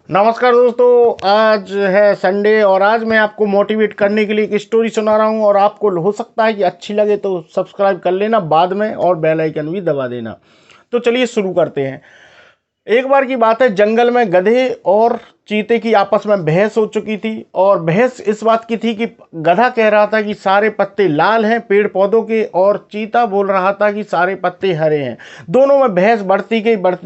नमस्कार दोस्तों, आज है संडे और आज मैं आपको मोटिवेट करने के लिए एक स्टोरी सुना रहा हूँ और आपको हो सकता है कि अच्छी लगे तो सब्सक्राइब कर लेना बाद में और बेल आइकन भी दबा देना। तो चलिए शुरू करते हैं। एक बार की बात है, जंगल में गधे और चीते की आपस में बहस हो चुकी थी और बहस इस बात की थी कि गधा कह रहा था कि सारे पत्ते लाल हैं पेड़ पौधों के और चीता बोल रहा था कि सारे पत्ते हरे हैं। दोनों में बहस बढ़ती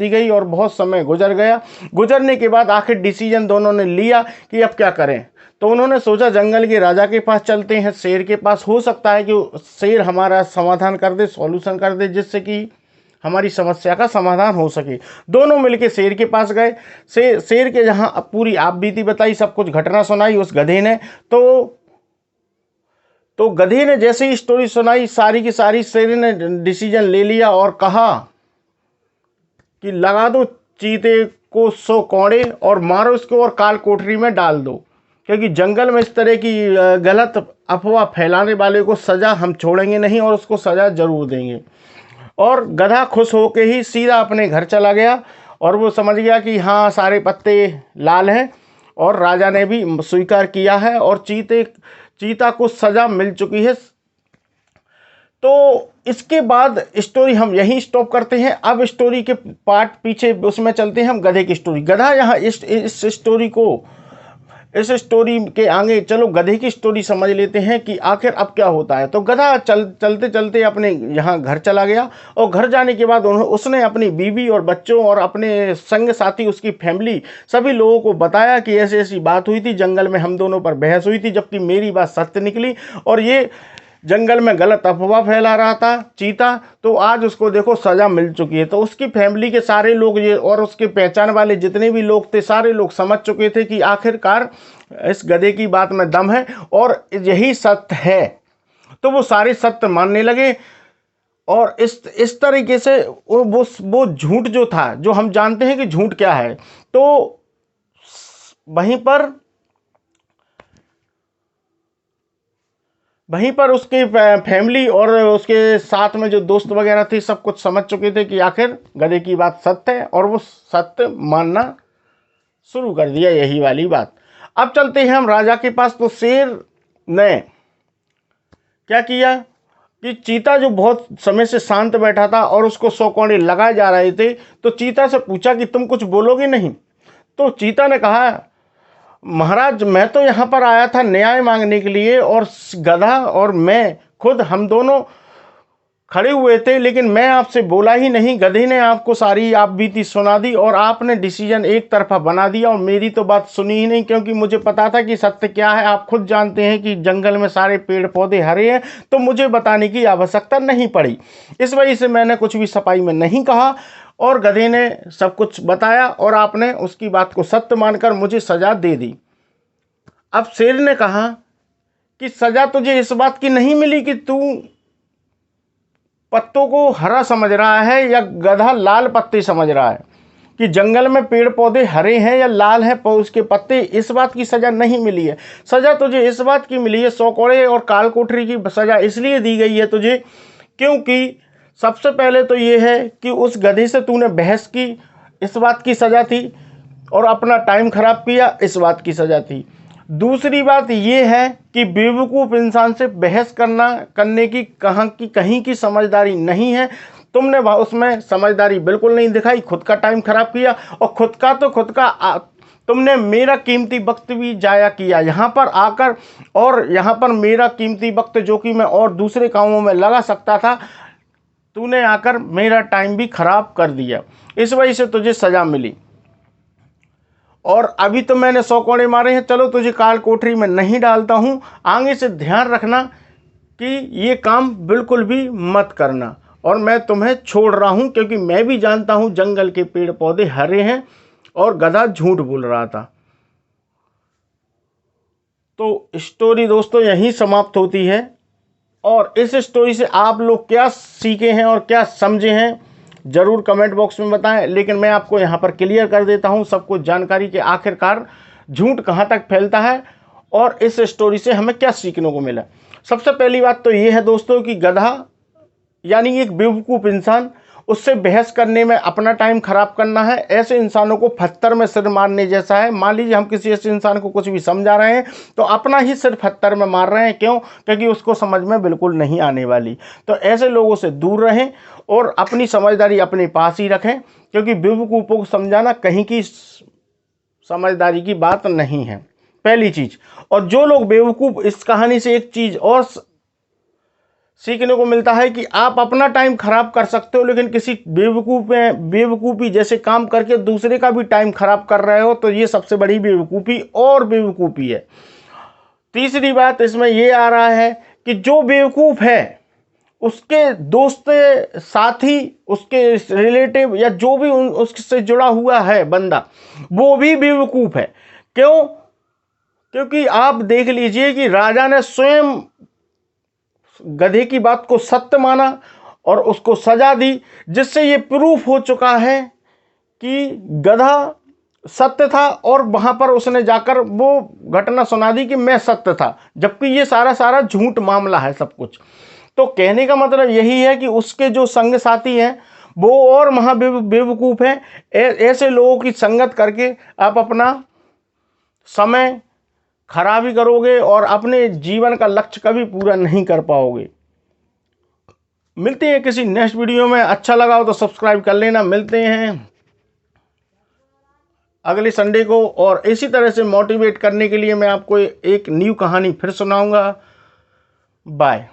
गई और बहुत समय गुजर गया। गुजरने के बाद आखिर डिसीजन दोनों ने लिया कि अब क्या करें। तो उन्होंने सोचा जंगल के राजा के पास चलते हैं, शेर के पास। हो सकता है कि शेर हमारा समाधान कर दे, सॉल्यूशन कर दे, जिससे कि हमारी समस्या का समाधान हो सके। दोनों मिलके शेर के पास गए। शेर के जहां अब पूरी आप बीती बताई, सब कुछ घटना सुनाई उस गधे ने। तो गधे ने जैसे ही स्टोरी सुनाई सारी की सारी, शेर ने डिसीजन ले लिया और कहा कि लगा दो चीते को 100 कौड़े और मारो इसको और काल कोठरी में डाल दो, क्योंकि जंगल में इस तरह की गलत अफवाह फैलाने वाले को सजा हम छोड़ेंगे नहीं और उसको सजा जरूर देंगे। और गधा खुश होके ही सीधा अपने घर चला गया और वो समझ गया कि हाँ सारे पत्ते लाल हैं और राजा ने भी स्वीकार किया है और चीता को सजा मिल चुकी है। तो इसके बाद स्टोरी हम यहीं स्टॉप करते हैं। अब स्टोरी के पार्ट पीछे उसमें चलते हैं हम गधे की स्टोरी। गधा यहाँ इस स्टोरी के आगे चलो गधे की स्टोरी समझ लेते हैं कि आखिर अब क्या होता है। तो गधा चलते चलते अपने यहाँ घर चला गया और घर जाने के बाद उसने अपनी बीवी और बच्चों और अपने संग साथी, उसकी फैमिली, सभी लोगों को बताया कि ऐसी ऐसी बात हुई थी, जंगल में हम दोनों पर बहस हुई थी, जबकि मेरी बात सत्य निकली और ये जंगल में गलत अफवाह फैला रहा था चीता। तो आज उसको देखो सजा मिल चुकी है। तो उसकी फैमिली के सारे लोग ये और उसके पहचान वाले जितने भी लोग थे, सारे लोग समझ चुके थे कि आखिरकार इस गधे की बात में दम है और यही सत्य है। तो वो सारे सत्य मानने लगे और इस तरीके से वो झूठ जो था, जो हम जानते हैं कि झूठ क्या है, तो वहीं पर उसकी फैमिली और उसके साथ में जो दोस्त वगैरह थे सब कुछ समझ चुके थे कि आखिर गधे की बात सत्य है और वो सत्य मानना शुरू कर दिया, यही वाली बात। अब चलते हैं हम राजा के पास। तो शेर ने क्या किया कि चीता जो बहुत समय से शांत बैठा था और उसको 100 कौड़े लगाए जा रहे थे, तो चीता से पूछा कि तुम कुछ बोलोगे नहीं। तो चीता ने कहा महाराज मैं तो यहाँ पर आया था न्याय मांगने के लिए और गधा और मैं खुद हम दोनों खड़े हुए थे, लेकिन मैं आपसे बोला ही नहीं। गधे ने आपको सारी आप बीती सुना दी और आपने डिसीजन एक तरफा बना दिया और मेरी तो बात सुनी ही नहीं, क्योंकि मुझे पता था कि सत्य क्या है। आप खुद जानते हैं कि जंगल में सारे पेड़ पौधे हरे हैं, तो मुझे बताने की आवश्यकता नहीं पड़ी। इस वजह से मैंने कुछ भी सफाई में नहीं कहा और गधे ने सब कुछ बताया और आपने उसकी बात को सत्य मानकर मुझे सजा दे दी। अब शेर ने कहा कि सजा तुझे इस बात की नहीं मिली कि तू पत्तों को हरा समझ रहा है या गधा लाल पत्ते समझ रहा है, कि जंगल में पेड़ पौधे हरे हैं या लाल हैं उसके पत्ते, इस बात की सजा नहीं मिली है। सजा तुझे इस बात की मिली है, 100 कौड़े और काल कोठरी की सजा इसलिए दी गई है तुझे क्योंकि सबसे पहले तो ये है कि उस गधे से तूने बहस की, इस बात की सजा थी, और अपना टाइम खराब किया, इस बात की सजा थी। दूसरी बात यह है कि बेवकूफ़ इंसान से बहस करने की कहीं की समझदारी नहीं है। तुमने उसमें समझदारी बिल्कुल नहीं दिखाई, खुद का टाइम खराब किया और खुद का तुमने मेरा कीमती वक्त भी जाया किया यहाँ पर आकर, और यहाँ पर मेरा कीमती वक्त जो कि मैं और दूसरे कामों में लगा सकता था, तूने आकर मेरा टाइम भी खराब कर दिया। इस वजह से तुझे सजा मिली और अभी तो मैंने 100 कौड़े मारे हैं, चलो तुझे काल कोठरी में नहीं डालता हूँ। आगे से ध्यान रखना कि ये काम बिल्कुल भी मत करना और मैं तुम्हें छोड़ रहा हूँ, क्योंकि मैं भी जानता हूँ जंगल के पेड़ पौधे हरे हैं और गधा झूठ बोल रहा था। तो स्टोरी दोस्तों यहीं समाप्त होती है और इस स्टोरी से आप लोग क्या सीखे हैं और क्या समझे हैं ज़रूर कमेंट बॉक्स में बताएं। लेकिन मैं आपको यहाँ पर क्लियर कर देता हूँ सब कुछ जानकारी कि आखिरकार झूठ कहाँ तक फैलता है और इस स्टोरी से हमें क्या सीखने को मिला। सबसे पहली बात तो ये है दोस्तों कि गधा यानी एक बेवकूफ़ इंसान उससे बहस करने में अपना टाइम खराब करना है। ऐसे इंसानों को पत्थर में सिर मारने जैसा है। मान लीजिए हम किसी ऐसे इंसान को कुछ भी समझा रहे हैं तो अपना ही सिर पत्थर में मार रहे हैं। क्यों? क्योंकि उसको समझ में बिल्कुल नहीं आने वाली। तो ऐसे लोगों से दूर रहें और अपनी समझदारी अपने पास ही रखें, क्योंकि बेवकूफ़ों को समझाना कहीं की समझदारी की बात नहीं है, पहली चीज। और जो लोग बेवकूफ़, इस कहानी से एक चीज और सीखने को मिलता है कि आप अपना टाइम खराब कर सकते हो, लेकिन किसी बेवकूफ़ी जैसे काम करके दूसरे का भी टाइम खराब कर रहे हो, तो ये सबसे बड़ी बेवकूफ़ी और बेवकूफ़ी है। तीसरी बात इसमें ये आ रहा है कि जो बेवकूफ़ है उसके दोस्त, साथी, उसके रिलेटिव या जो भी उससे जुड़ा हुआ है बंदा, वो भी बेवकूफ़ है। क्यों? क्योंकि आप देख लीजिए कि राजा ने स्वयं गधे की बात को सत्य माना और उसको सजा दी, जिससे ये प्रूफ हो चुका है कि गधा सत्य था, और वहां पर उसने जाकर वो घटना सुना दी कि मैं सत्य था, जबकि ये सारा झूठ मामला है सब कुछ। तो कहने का मतलब यही है कि उसके जो संग साथी हैं वो और बेवकूफ़ हैं। ऐसे लोगों की संगत करके आप अपना समय खराब ही करोगे और अपने जीवन का लक्ष्य कभी पूरा नहीं कर पाओगे। मिलते हैं किसी नेक्स्ट वीडियो में। अच्छा लगा हो तो सब्सक्राइब कर लेना। मिलते हैं अगले संडे को, और इसी तरह से मोटिवेट करने के लिए मैं आपको एक न्यू कहानी फिर सुनाऊंगा। बाय।